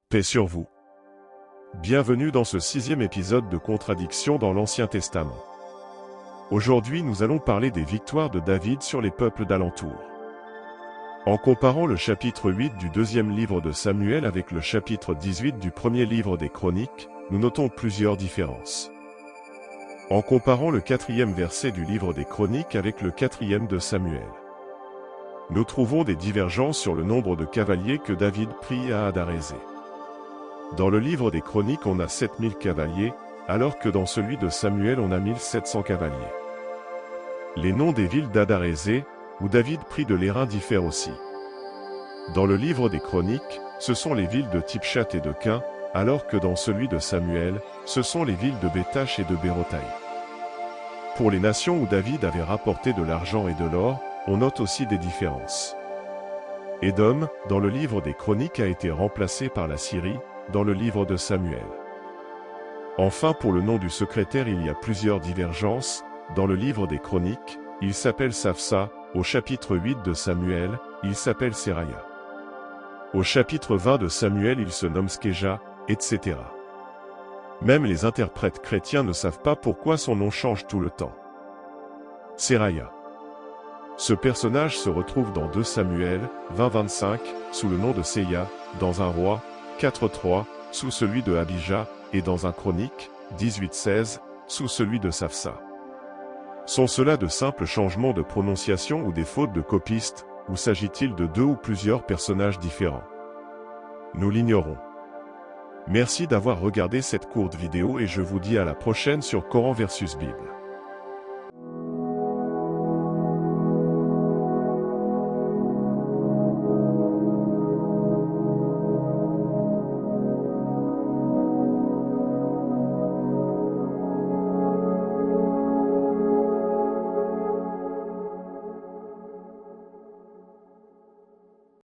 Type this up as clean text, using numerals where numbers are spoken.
Paix sur vous. Bienvenue dans ce 6e épisode de Contradictions dans l'Ancien Testament. Aujourd'hui, nous allons parler des victoires de David sur les peuples d'alentour. En comparant le chapitre 8 du 2e livre de Samuel avec le chapitre 18 du 1er livre des Chroniques, nous notons plusieurs différences. En comparant le 4e verset du livre des Chroniques avec le 4e de Samuel, nous trouvons des divergences sur le nombre de cavaliers que David prit à Hadarézé. Dans le livre des Chroniques, on a 7000 cavaliers, alors que dans celui de Samuel, on a 1700 cavaliers. Les noms des villes d'Hadarézé, où David prit de l'airain, diffèrent aussi. Dans le livre des Chroniques, ce sont les villes de Tipchat et de Quin, alors que dans celui de Samuel, ce sont les villes de Bétache et de Bérotaï. Pour les nations où David avait rapporté de l'argent et de l'or, on note aussi des différences. Édom, dans le livre des Chroniques, a été remplacé par la Syrie, dans le livre de Samuel. Enfin, pour le nom du secrétaire, il y a plusieurs divergences. Dans le livre des Chroniques, il s'appelle Saphsa, au chapitre 8 de Samuel, il s'appelle Seraya. Au chapitre 20 de Samuel, il se nomme Skeja, etc. Même les interprètes chrétiens ne savent pas pourquoi son nom change tout le temps. Seraya. Ce personnage se retrouve dans 2 Samuel, 20-25, sous le nom de Seya, dans un roi, 4-3, sous celui de Abijah, et dans un chronique, 18-16, sous celui de Saphsa. Sont cela de simples changements de prononciation ou des fautes de copistes, ou s'agit-il de 2 ou plusieurs personnages différents? Nous l'ignorons. Merci d'avoir regardé cette courte vidéo et je vous dis à la prochaine sur Coran versus Bible.